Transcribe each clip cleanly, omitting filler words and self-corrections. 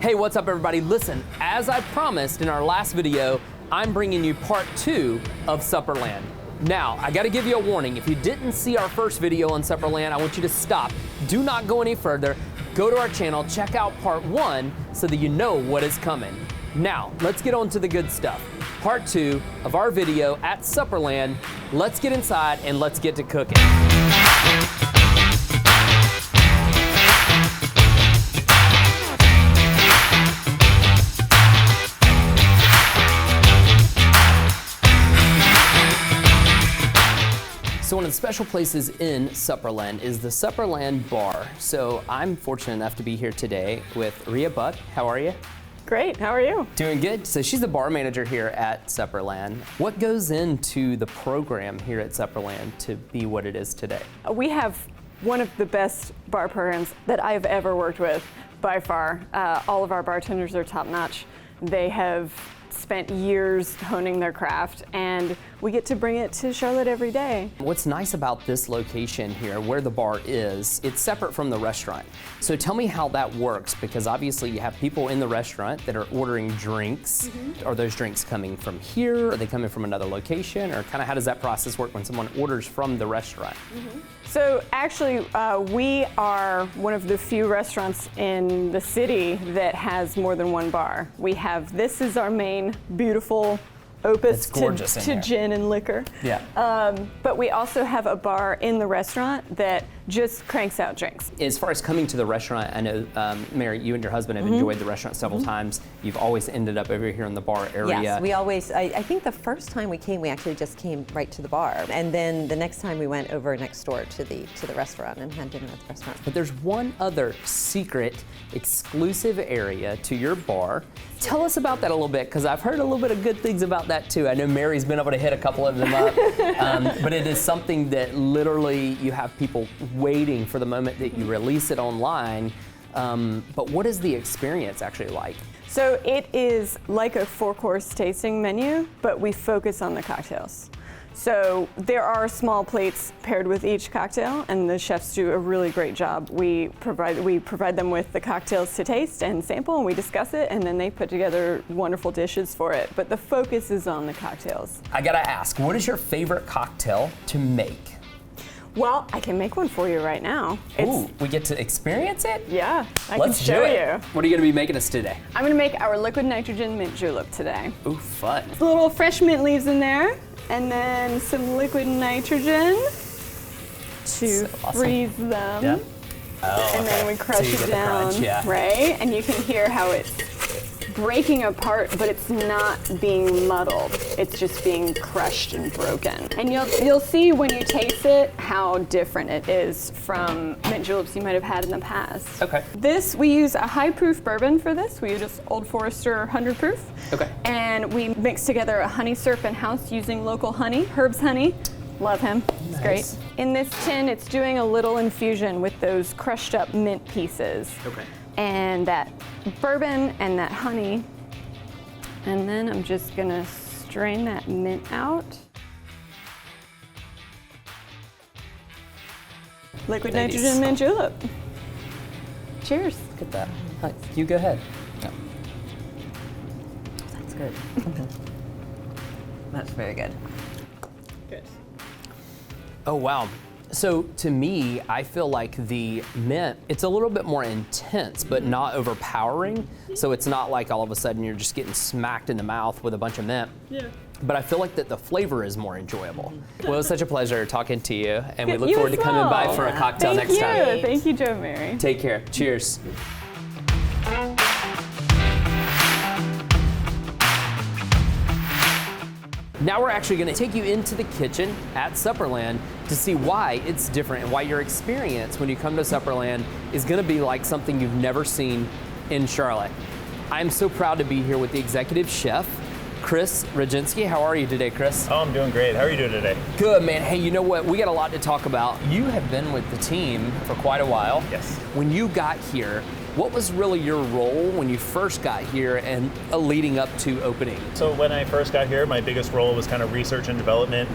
Hey, what's up everybody? Listen, as I promised in our last video, I'm bringing you part 2 of Supperland. Now, I gotta give you a warning. If you didn't see our first video on Supperland, I want you to stop. Do not go any further. Go to our channel, check out part 1 so that you know what is coming. Now, let's get on to the good stuff. Part 2 of our video at Supperland. Let's get inside and let's get to cooking. So one of the special places in Supperland is the Supperland Bar. So I'm fortunate enough to be here today with Rhea Buck. How are you? Great, how are you? Doing good. So she's the bar manager here at Supperland. What goes into the program here at Supperland to be what it is today? We have one of the best bar programs that I've ever worked with by far. All of our bartenders are top notch. They have spent years honing their craft, and we get to bring it to Charlotte every day. What's nice about this location here, where the bar is, it's separate from the restaurant. So tell me how that works, because obviously you have people in the restaurant that are ordering drinks. Are those drinks coming from here? Are they coming from another location? Or kind of how does that process work when someone orders from the restaurant? So actually, we are one of the few restaurants in the city that has more than one bar. We have, this is our main beautiful opus to gin and liquor. Yeah. But we also have a bar in the restaurant that just cranks out drinks. As far as coming to the restaurant, I know, Mary, you and your husband have enjoyed the restaurant several times. You've always ended up over here in the bar area. Yes, we always, I think the first time we came, we actually just came right to the bar. And then the next time we went over next door to the restaurant and had dinner at the restaurant. But there's one other secret, exclusive area to your bar. Tell us about that a little bit, because I've heard a little bit of good things about that too. I know Mary's been able to hit a couple of them up, but it is something that literally you have people waiting for the moment that you release it online. But what is the experience actually like? So it is like a 4-course tasting menu, but we focus on the cocktails. So there are small plates paired with each cocktail, and the chefs do a really great job. We provide them with the cocktails to taste and sample, and we discuss it, and then they put together wonderful dishes for it. But the focus is on the cocktails. I gotta ask, what is your favorite cocktail to make? Well, I can make one for you right now. Ooh, we get to experience it? Yeah, I Let's can show do it. you. What are you gonna be making us today? I'm gonna make our liquid nitrogen mint julep today. Ooh, fun. A little fresh mint leaves in there, and then some liquid nitrogen to freeze them. Yeah. Oh, And then we crush So you it get the down, crunch, yeah. right? And you can hear how it's breaking apart, but it's not being muddled. It's just being crushed and broken. And you'll see when you taste it how different it is from mint juleps you might have had in the past. Okay. This, we use a high proof bourbon for this. We use Old Forester 100 proof. Okay. And we mix together a honey syrup in-house using local honey, Herb's honey. Love him, it's great. In this tin, it's doing a little infusion with those crushed up mint pieces. Okay. And that bourbon and that honey. And then I'm just gonna strain that mint out. Liquid Ladies. nitrogen mint julep. Cheers. Look at that. Hi, you go ahead. Yeah. That's good. That's very good. Good. Oh, wow. So to me, I feel like the mint, it's a little bit more intense, but not overpowering. So it's not like all of a sudden you're just getting smacked in the mouth with a bunch of mint. Yeah. But I feel like that the flavor is more enjoyable. Well, it was such a pleasure talking to you, and we look You forward to as coming by well. for a cocktail next time. Thank you, Joe and Mary. Take care. Cheers. Now we're actually gonna take you into the kitchen at Supperland to see why it's different and why your experience when you come to Supperland is gonna be like something you've never seen in Charlotte. I'm so proud to be here with the executive chef, Chris Rajinsky. How are you today, Chris? Oh, I'm doing great. How are you doing today? Good, man. Hey, you know what? We got a lot to talk about. You have been with the team for quite a while. Yes. When you got here, what was really your role when you first got here and leading up to opening? So when I first got here, my biggest role was kind of research and development,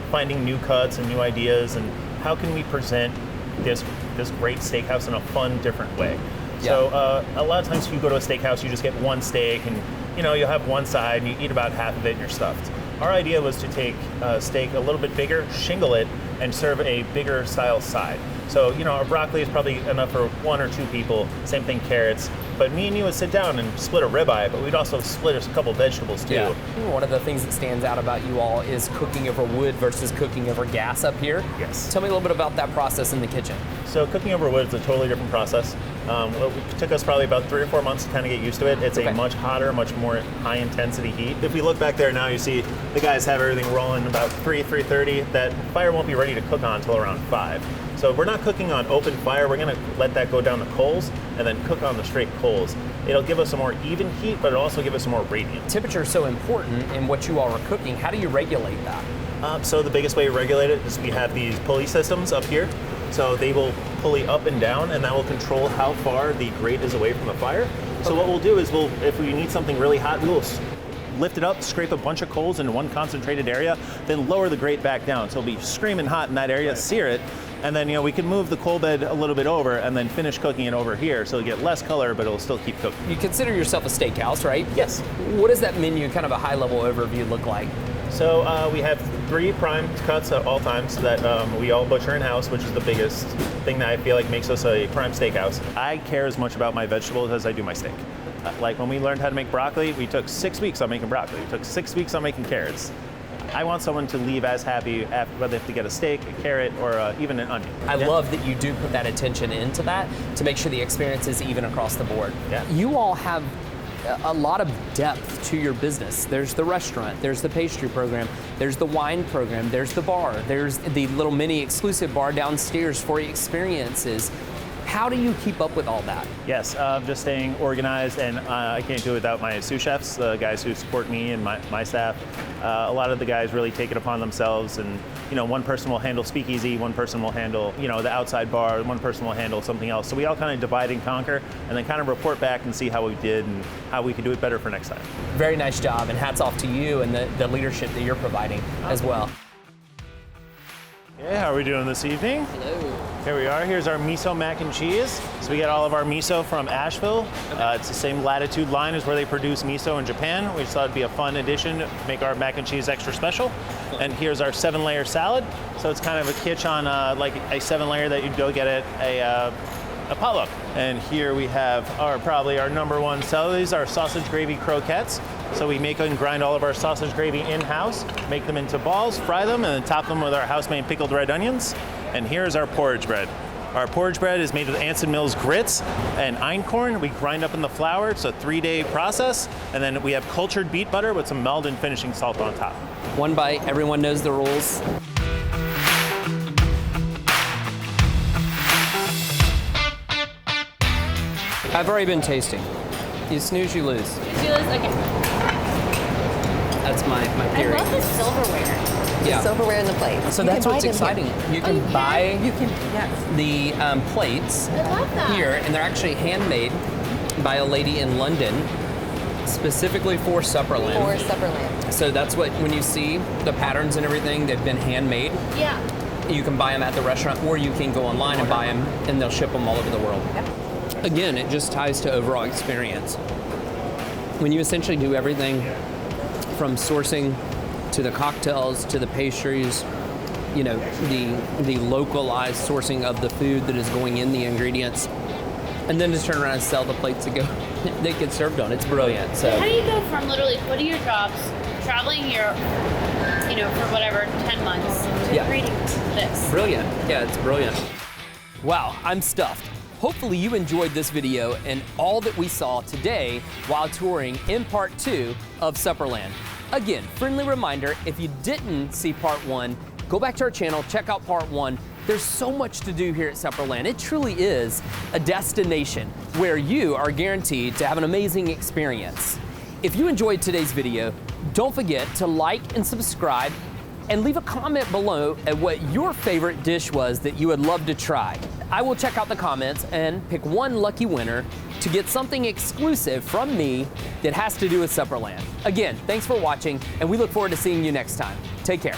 finding new cuts and new ideas and how can we present this great steakhouse in a fun, different way. So a lot of times if you go to a steakhouse, you just get one steak and you'll have one side and you eat about half of it and you're stuffed. Our idea was to take a steak a little bit bigger, shingle it, and serve a bigger style side. So, our broccoli is probably enough for 1 or 2 people. Same thing, carrots. But me and you would sit down and split a ribeye, but we'd also split a couple vegetables too. Yeah. One of the things that stands out about you all is cooking over wood versus cooking over gas up here. Yes. Tell me a little bit about that process in the kitchen. So cooking over wood is a totally different process. It took us probably about 3 or 4 months to kind of get used to it. It's a much hotter, much more high intensity heat. If we look back there now, you see the guys have everything rolling about 3:30. That fire won't be ready to cook on until around 5. So we're not cooking on open fire. We're going to let that go down the coals and then cook on the straight coals. It'll give us a more even heat, but it'll also give us a more radiant. Temperature is so important in what you all are cooking. How do you regulate that? So the biggest way to regulate it is we have these pulley systems up here. So they will pulley up and down, and that will control how far the grate is away from the fire. So what we'll do is if we need something really hot, we will lift it up, scrape a bunch of coals into one concentrated area, then lower the grate back down. So it'll be screaming hot in that area, sear it, and then we can move the coal bed a little bit over and then finish cooking it over here. So it'll get less color, but it'll still keep cooking. You consider yourself a steakhouse, right? Yes. What does that menu, kind of a high-level overview, look like? So we have 3 prime cuts at all times that we all butcher in-house, which is the biggest thing that I feel like makes us a prime steakhouse. I care as much about my vegetables as I do my steak. Like when we learned how to make broccoli, we took 6 weeks on making broccoli. We took 6 weeks on making carrots. I want someone to leave as happy whether they have to get a steak, a carrot, or even an onion. I love that you do put that attention into that to make sure the experience is even across the board. Yeah. You all have a lot of depth to your business. There's the restaurant, there's the pastry program, there's the wine program, there's the bar, there's the little mini exclusive bar downstairs for experiences. How do you keep up with all that? Yes, just staying organized, and I can't do it without my sous chefs, the guys who support me and my staff. A lot of the guys really take it upon themselves, and one person will handle speakeasy, one person will handle the outside bar, one person will handle something else. So we all kind of divide and conquer, and then kind of report back and see how we did and how we can do it better for next time. Very nice job, and hats off to you and the leadership that you're providing as well. Hey, how are we doing this evening? Hello. Here we are. Here's our miso mac and cheese. So we get all of our miso from Asheville. It's the same latitude line as where they produce miso in Japan. We just thought it'd be a fun addition to make our mac and cheese extra special. And here's our 7-layer salad. So it's kind of a kitsch on like a 7-layer that you'd go get at a potluck. And here we have probably our #1 seller. These are sausage gravy croquettes. So we make and grind all of our sausage gravy in-house, make them into balls, fry them, and then top them with our house-made pickled red onions. And here's our porridge bread. Our porridge bread is made with Anson Mills grits and einkorn. We grind up in the flour. It's a 3-day process. And then we have cultured beet butter with some Maldon finishing salt on top. One bite, everyone knows the rules. I've already been tasting. You snooze, you lose. Snooze, you lose? Okay. That's my theory. I love the silverware. Yeah. Silverware in the plate. So You that's can what's buy them exciting. here. You can buy Yes. the plates I love that. here, and they're actually handmade by a lady in London, specifically for Supperland. For Supperland. So that's what, when you see the patterns and everything, they've been handmade. Yeah. You can buy them at the restaurant, or you can go online and buy them, and they'll ship them all over the world. Yep. Again, it just ties to overall experience. When you essentially do everything from sourcing to the cocktails to the pastries, the localized sourcing of the food that is going in the ingredients, and then just turn around and sell the plates that they get served on. It's brilliant. So How do you go from literally quitting your jobs, traveling here, for whatever, 10 months, to creating this? Brilliant. Yeah, it's brilliant. Wow, I'm stuffed. Hopefully you enjoyed this video and all that we saw today while touring in part 2 of Supperland. Again, friendly reminder, if you didn't see part 1, go back to our channel, check out part 1. There's so much to do here at Supperland. It truly is a destination where you are guaranteed to have an amazing experience. If you enjoyed today's video, don't forget to like and subscribe and leave a comment below at what your favorite dish was that you would love to try. I will check out the comments and pick one lucky winner to get something exclusive from me that has to do with Supperland. Again, thanks for watching, and we look forward to seeing you next time. Take care.